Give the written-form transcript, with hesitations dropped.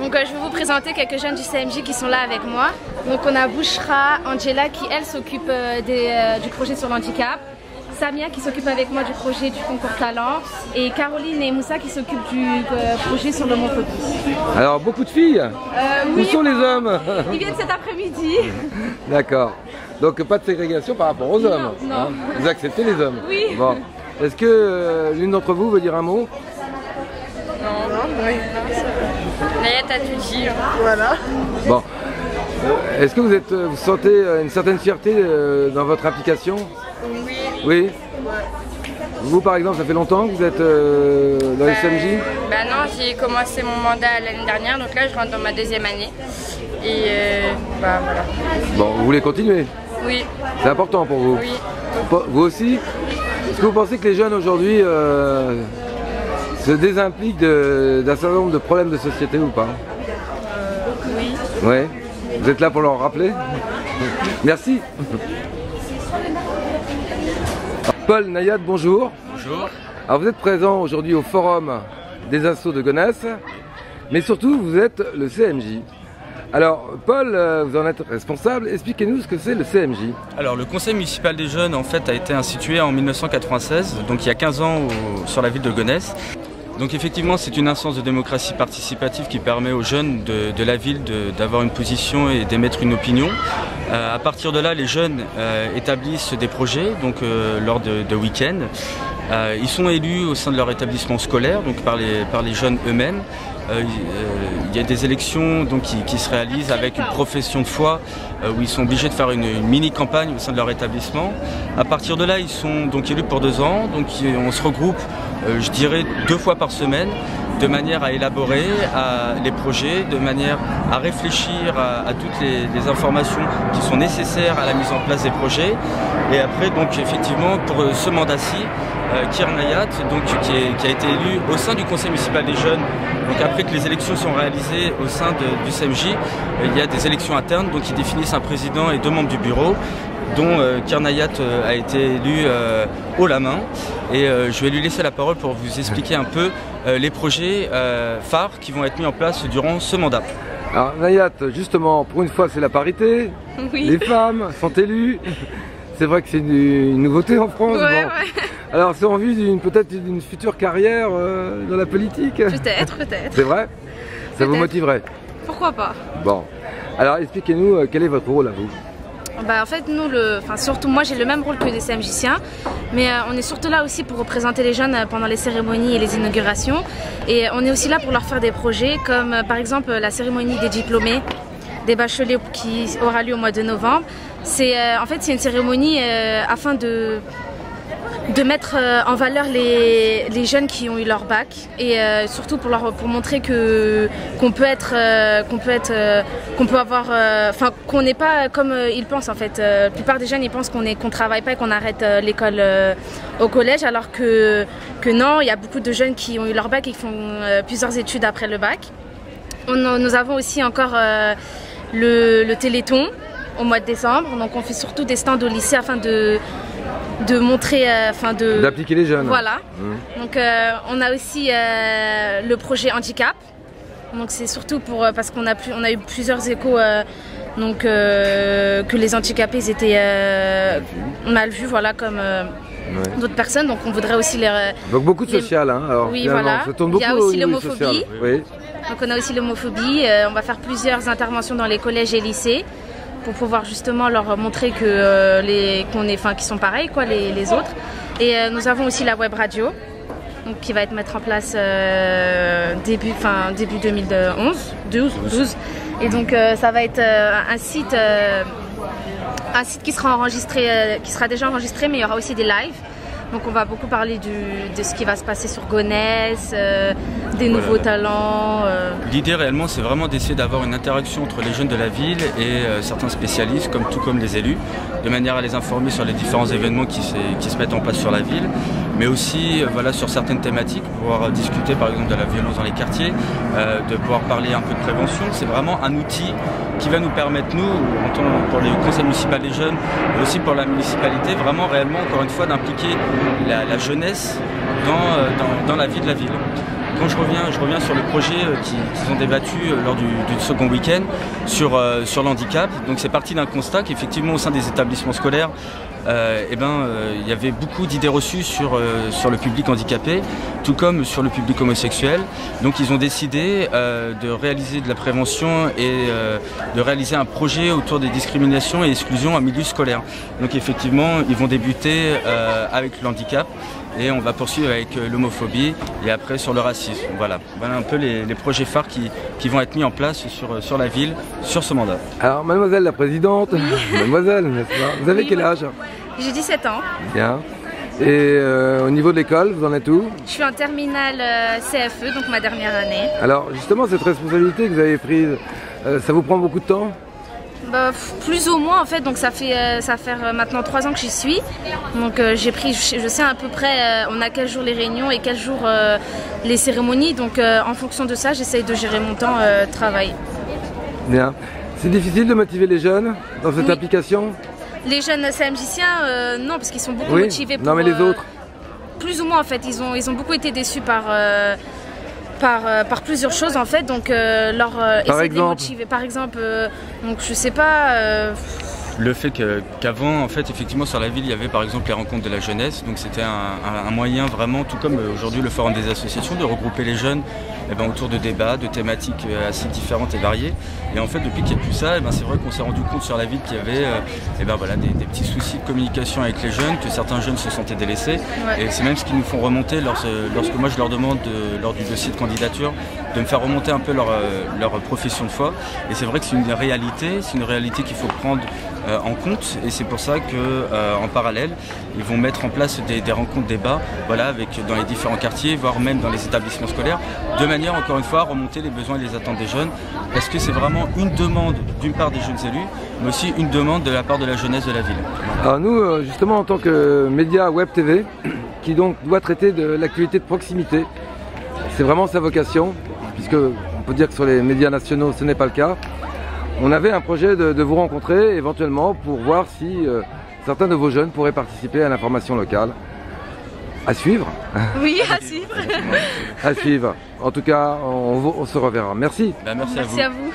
Donc je vais vous présenter quelques jeunes du CMJ qui sont là avec moi. Donc on a Bouchra, Angela qui elle s'occupe du projet sur l'handicap, Samia qui s'occupe avec moi du projet du concours talent et Caroline et Moussa qui s'occupent du projet sur l'homophobie. Alors beaucoup de filles oui, où sont les hommes? Ils viennent cet après-midi. D'accord. Donc pas de ségrégation par rapport aux hommes. Non. Hein, vous acceptez les hommes? Oui. Bon. Est-ce que l'une d'entre vous veut dire un mot? Non, oui. Nayat a tout dit. Voilà. Bon. Est-ce que vous sentez une certaine fierté dans votre application? Oui. Oui. Vous par exemple, ça fait longtemps que vous êtes dans les CMJ? Bah non, j'ai commencé mon mandat l'année dernière, donc là je rentre dans ma deuxième année. Et bah voilà. Bon, vous voulez continuer? Oui. C'est important pour vous? Oui. Vous aussi? Est-ce que vous pensez que les jeunes aujourd'hui se désimpliquent d'un certain nombre de problèmes de société ou pas? Oui. Ouais. Vous êtes là pour leur rappeler? Merci. Paul, Nayat, bonjour. Bonjour. Alors vous êtes présent aujourd'hui au forum des assos de Gonesse, mais surtout vous êtes le CMJ. Alors Paul, vous en êtes responsable, expliquez-nous ce que c'est le CMJ. Alors le Conseil municipal des jeunes en fait a été institué en 1996, donc il y a 15 ans sur la ville de Gonesse. Donc effectivement c'est une instance de démocratie participative qui permet aux jeunes de la ville d'avoir une position et d'émettre une opinion. À partir de là les jeunes établissent des projets donc, lors de week-ends. Ils sont élus au sein de leur établissement scolaire donc par les jeunes eux-mêmes. Il y a des élections donc, qui se réalisent avec une profession de foi où ils sont obligés de faire une mini-campagne au sein de leur établissement. À partir de là, ils sont donc élus pour 2 ans. Donc on se regroupe, je dirais, 2 fois par semaine de manière à élaborer les projets, de manière à réfléchir à toutes les informations qui sont nécessaires à la mise en place des projets. Et après, donc effectivement, pour ce mandat-ci, Kir Nayat, donc, qui a été élu au sein du Conseil municipal des jeunes. Donc après que les élections sont réalisées au sein du CMJ, il y a des élections internes donc, qui définissent un président et 2 membres du bureau, dont Kir Nayat a été élu haut la main. Et je vais lui laisser la parole pour vous expliquer un peu les projets phares qui vont être mis en place durant ce mandat. Alors Nayat, justement, pour une fois c'est la parité, Oui. les femmes sont élues. C'est vrai que c'est une nouveauté en France. Ouais, bon. ouais. Alors c'est en vue peut-être d'une future carrière dans la politique? Peut-être. C'est vrai? Ça vous motiverait? Pourquoi pas? Bon. Alors expliquez-nous quel est votre rôle à vous? Bah en fait nous, surtout moi j'ai le même rôle que les CMJiens, mais on est surtout là aussi pour représenter les jeunes pendant les cérémonies et les inaugurations. Et on est aussi là pour leur faire des projets comme par exemple la cérémonie des diplômés, des bacheliers qui aura lieu au mois de novembre. En fait c'est une cérémonie afin de mettre en valeur les jeunes qui ont eu leur bac et surtout pour montrer qu'on n'est pas comme ils pensent en fait. La plupart des jeunes ils pensent qu'on travaille pas et qu'on arrête l'école au collège alors que non, il y a beaucoup de jeunes qui ont eu leur bac et qui font plusieurs études après le bac. Nous avons aussi encore le Téléthon au mois de décembre, donc on fait surtout des stands au lycée afin de montrer, d'appliquer les jeunes. Voilà. Donc on a aussi le projet handicap. Donc c'est surtout parce qu'on a eu plusieurs échos que les handicapés étaient mal vus, voilà comme d'autres personnes. Donc on voudrait aussi donc beaucoup de social, hein. Alors, oui voilà. Il y a aussi l'homophobie. Oui. Donc on a aussi l'homophobie. On va faire plusieurs interventions dans les collèges et lycées pour pouvoir justement leur montrer qu'ils sont pareils quoi, les autres. Et nous avons aussi la web radio donc, qui va être mise en place début 2012. Et donc ça va être un site qui sera enregistré, qui sera déjà enregistré, mais il y aura aussi des lives. Donc on va beaucoup parler de ce qui va se passer sur Gonesse, des nouveaux talents. L'idée réellement c'est vraiment d'essayer d'avoir une interaction entre les jeunes de la ville et certains spécialistes, tout comme les élus, de manière à les informer sur les différents événements qui se mettent en place sur la ville, mais aussi sur certaines thématiques, pouvoir discuter par exemple de la violence dans les quartiers, de pouvoir parler un peu de prévention. C'est vraiment un outil qui va nous permettre, nous, pour le conseil municipal des jeunes, mais aussi pour la municipalité, vraiment réellement, encore une fois, d'impliquer la jeunesse dans la vie de la ville. quand je reviens sur le projet qu'ils ont débattu lors du second week-end sur l'handicap. Donc c'est parti d'un constat qu'effectivement au sein des établissements scolaires, il y avait beaucoup d'idées reçues sur le public handicapé, tout comme sur le public homosexuel. Donc ils ont décidé de réaliser de la prévention et de réaliser un projet autour des discriminations et exclusions en milieu scolaire. Donc effectivement, ils vont débuter avec le handicap et on va poursuivre avec l'homophobie et après sur le racisme. Voilà un peu les projets phares qui vont être mis en place sur la ville, sur ce mandat. Alors mademoiselle la présidente, oui. Mademoiselle, n'est-ce pas? Vous avez quel âge? J'ai 17 ans. Bien. Et au niveau de l'école, vous en êtes où? Je suis en terminale CFE, donc ma dernière année. Alors justement, cette responsabilité que vous avez prise, ça vous prend beaucoup de temps? Plus ou moins en fait, donc ça fait maintenant 3 ans que j'y suis. Donc je sais à peu près on a quel jour les réunions et quel jour les cérémonies. Donc en fonction de ça, j'essaye de gérer mon temps travail. Bien. C'est difficile de motiver les jeunes dans cette application? Les jeunes CMJiens, non, parce qu'ils sont beaucoup motivés pour... Non, mais les autres? Plus ou moins en fait, ils ont beaucoup été déçus par plusieurs choses en fait, donc essayer de les motiver. Par exemple, donc je sais pas... Le fait qu'avant, en fait, effectivement, sur la ville, il y avait par exemple les rencontres de la jeunesse. Donc c'était un moyen vraiment, tout comme aujourd'hui le forum des associations, de regrouper les jeunes autour de débats, de thématiques assez différentes et variées. Et en fait, depuis qu'il n'y a plus ça, c'est vrai qu'on s'est rendu compte sur la ville qu'il y avait des petits soucis de communication avec les jeunes, que certains jeunes se sentaient délaissés. Ouais. Et c'est même ce qu'ils nous font remonter lorsque moi je leur demande, lors du dossier de candidature, de me faire remonter un peu leur profession de foi. Et c'est vrai que c'est une réalité qu'il faut prendre en compte, et c'est pour ça qu'en parallèle ils vont mettre en place des rencontres débats dans les différents quartiers, voire même dans les établissements scolaires, de manière encore une fois à remonter les besoins et les attentes des jeunes, parce que c'est vraiment une demande d'une part des jeunes élus, mais aussi une demande de la part de la jeunesse de la ville. Alors nous justement en tant que média web TV qui donc doit traiter de l'actualité de proximité, c'est vraiment sa vocation, puisque on peut dire que sur les médias nationaux ce n'est pas le cas. On avait un projet de vous rencontrer éventuellement pour voir si certains de vos jeunes pourraient participer à l'information locale. À suivre. Oui, à suivre. À suivre. En tout cas, on se reverra. Merci. Merci à vous. Merci à vous.